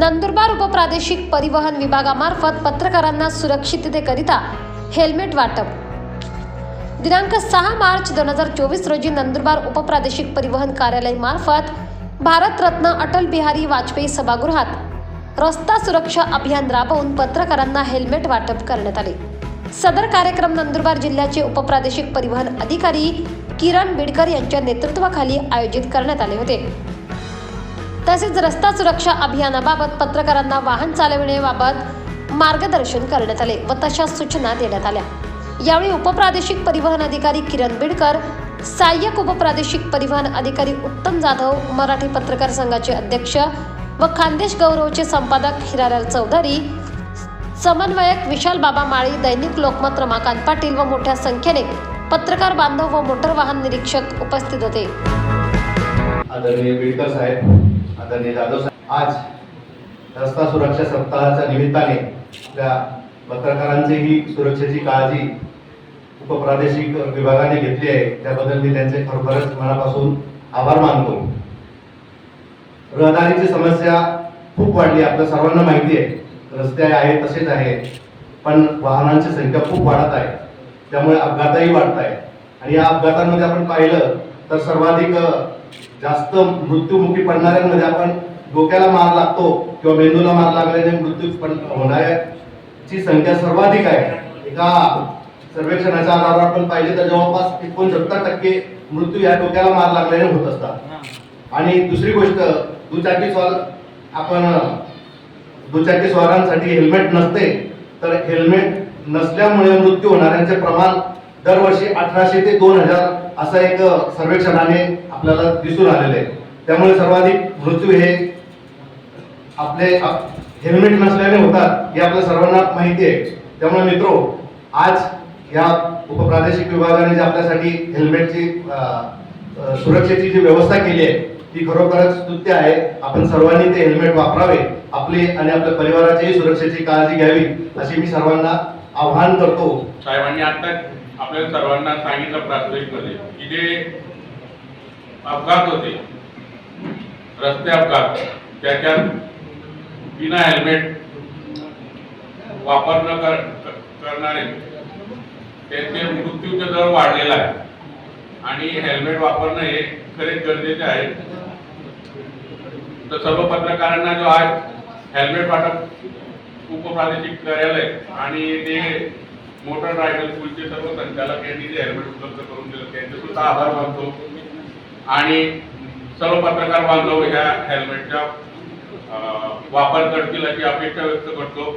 नंदुरबार उपप्रादेशिक परिवहन विभागामार्फत पत्रकारांना सुरक्षिततेकरिता हेल्मेट वाटप। दिनांक 6 मार्च 2024 रोजी नंदुरबार उपप्रादेशिक परिवहन कार्यालय मार्फत भारतरत्न अटल बिहारी वाजपेयी सभागृहात रस्ता सुरक्षा अभियान राबवून पत्रकारांना हेल्मेट वाटप करण्यात आले। सदर कार्यक्रम नंदुरबार जिल्ह्याचे उपप्रादेशिक परिवहन अधिकारी किरण बिडकर यांच्या नेतृत्वाखाली आयोजित करण्यात आले होते। तसेच रस्ता सुरक्षा अभियानाबाबत पत्रकारांना वाहन चालविण्याबाबत मार्गदर्शन करण्यात आले व तशा सूचना देण्यात आल्या। यावेळी उपप्रादेशिक परिवहन अधिकारी किरण बिडकर, सहाय्यक उपप्रादेशिक परिवहन अधिकारी उत्तम जाधव, मराठी पत्रकार संघाचे अध्यक्ष व खानदेश गौरवचे संपादक हिरालाल चौधरी, समन्वयक विशाल बाबा माळी, दैनिक लोकमत रमाकांत पाटील व मोठ्या संख्येने पत्रकार बांधव व मोटर वाहन निरीक्षक उपस्थित होते। आदरणीय बिडकर साहेब, आदरणीय जाधव साहेब, आज रस्ता सुरक्षा सप्ताहाच्या निमित्ताने आपल्या पत्रकारांचीही सुरक्षेची काळजी उपप्रादेशिक विभागाने घेतली आहे, त्याबद्दल मी त्यांचे खरोखरच मनापासून आभार मानतो। रहदारीची समस्या खूप वाढली, आपल्या सर्वांना माहिती आहे। रस्ते आहे तसेच आहे, पण वाहनांची संख्या खूप वाढत आहे, त्यामुळे अपघातही वाढत आहे। आणि या अपघातांमध्ये आपण पाहिलं तर सर्वाधिक जास्त मृत्युमुखी पडणाऱ्यांमध्ये आपण डोक्याला मार लागतो किंवा मेंदूला मार लागल्याने मृत्यू होण्याची संख्या सर्वाधिक आहे। एका सर्वेक्षणाच्या आधारावर आपण पाहिले तर जवळपास 69% मृत्यू या डोक्याला मार लागल्याने होत असतात। आणि दुसरी गोष्ट, दुचाकी स्वारांसाठी हेल्मेट नसते, तर हेल्मेट नसल्यामुळे मृत्यू होणाऱ्यांचे प्रमाण दरवर्षी 1800 ते 2000 असं एक सर्वेक्षणाने आपल्याला दिसून आलेले आहे। त्यामुळे सर्वाधिक मृत्यू हे आपले हेल्मेट नसल्याने होतात, हे आपल्या सर्वांना माहिती आहे। त्यामुळे मित्रो, आज या उपप्रादेशिक विभागाने जे आपल्यासाठी हेल्मेटची सुरक्षेची जी व्यवस्था केली आहे ती खरोखरच स्तुत्य आहे। आपण सर्वांनी ते हेल्मेट वापरावे, आपले आणि आपल्या परिवाराच्याही सुरक्षेची काळजी घ्यावी अशी मी सर्वांना आवाहन करतो। साहेबांनी आता आपल्या सर्वांना सांगितलं प्रास्ताविकमध्ये की जे अपघात होते, रस्ते अपघात, त्याच्यात बिना हेल्मेट वापर न करणारे त्यांचे मृत्यूचा दर वाढलेला आहे आणि हेल्मेट वापरणं हे खरेच गरजेचे आहे। तर सर्व पत्रकारांना जो आज हेल्मेट वाटप उपप्रादेशिक कार्यालय आणि ते मोटर ड्रायव्हर स्कूलचे सर्व संचालक यांनी जे हेल्मेट उपलब्ध करून दिलं त्यांचे सुद्धा आभार मानतो। आणि सर्व पत्रकार बांधव ह्या हेल्मेटचा वापर करतील अशी अपेक्षा व्यक्त करतो।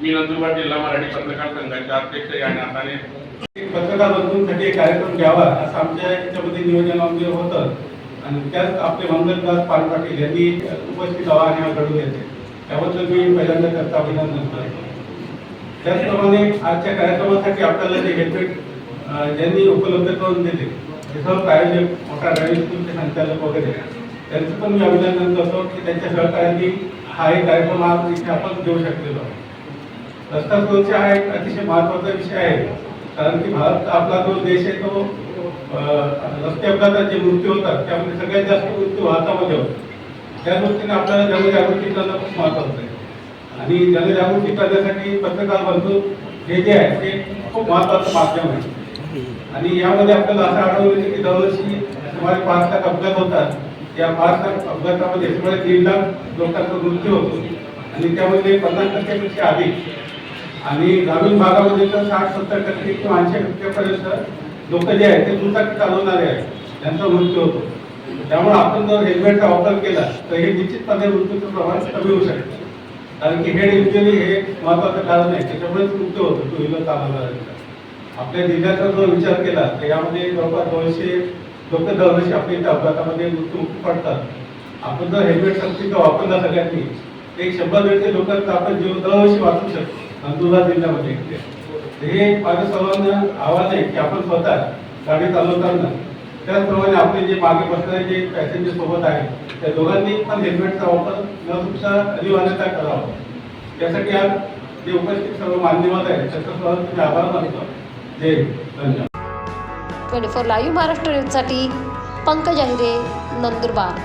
मी नंदुरबार जिल्हा मराठी पत्रकार संघाचे अध्यक्ष या नात्याने पत्रकार बंधूंसाठी एक कार्यक्रम घ्यावा असं आमच्या याच्यामध्ये नियोजनामध्ये होतं आणि त्यात आपले मंगलदास पाटील यांनी उपस्थित व्हावा आणि घडून येते, त्याबद्दल मी पहिल्यांदा त्याचं अभिनंदन करतो। त्याचप्रमाणे आजच्या कार्यक्रमासाठी आपल्याला जे हेल्मेट ज्यांनी उपलब्ध करून दिले ते सर्व प्रायोजक, मोठा ड्रायव्हिंग स्कूलचे संचालक वगैरे, त्यांचं पण मी अभिनंदन करतो की त्यांच्या सहकार्याने हा एक कार्यक्रम आज इथे आपण देऊ शकलेलो आहोत। रस्ता सुरक्षा हा एक अतिशय महत्त्वाचा विषय आहे, कारण की भारत आपला जो देश आहे तो रस्ते अपघातात जे मृत्यू होतात त्यामध्ये सगळ्यात जास्त मृत्यू वाहतामध्ये होतात। त्या दृष्टीने आपल्याला जनजागृती करणं खूप महत्त्वाचं आहे आणि जनजागृती करण्यासाठी पत्रकार बंधू हे जे आहे ते खूप महत्त्वाचं माध्यम आहे। आणि यामध्ये आपल्याला असं आढळून येते की दरवर्षी सुमारे 5 लाख अपघात होतात। या 5 लाख अपघातामध्ये सुमारे 1.5 लाख लोकांचा मृत्यू होतो आणि त्यामध्ये 50% अधिक आणि ग्रामीण भागामध्ये तर 60-70% किंवा 80% लोक जे आहेत ते दुचाकी चालवणारे आहेत, त्यांचा मृत्यू होतो। त्यामुळे आपण जर हेल्मेटचा वापर केला तर हे निश्चितपणे मृत्यूचं प्रमाण कमी होऊ शकते, कारण की हेड इंजुरी हे महत्त्वाचं कारण आहे, त्याच्यामुळेच मृत्यू होतो टू व्हीलर चालवणाऱ्यांचा। आपल्या जिल्ह्याचा जर विचार केला तर यामध्ये जवळपास 200 लोक दरवर्षी आपल्या इथे अपघातामध्ये मृत्यूमुखी पडतात। आपण जर हेल्मेट सक्तीचा वापरला सगळ्यांनी, 100-150 लोकांचा आपण जीव दरवर्षी वाचू शकतो नंदुरबार जिल्ह्यामध्ये। हे माझ्या सर्वांना आव्हान आहे की आपण स्वतः गाडी चालवताना, त्याचप्रमाणे आपले जे मागे बसणारे जे पॅसेंजर सोबत आहेत त्या दोघांनी पण हेल्मेटचा वापर न चुकता अनिवार्यता करावा। त्यासाठी आज जे उपस्थित सर्व मान्यवर आहेत त्याचा सर्वांचे आभार मानतो। जय हिंद, धन्यवाद। 24 लाईव्ह महाराष्ट्र न्यूजसाठी पंकज अहिरे, नंदुरबार।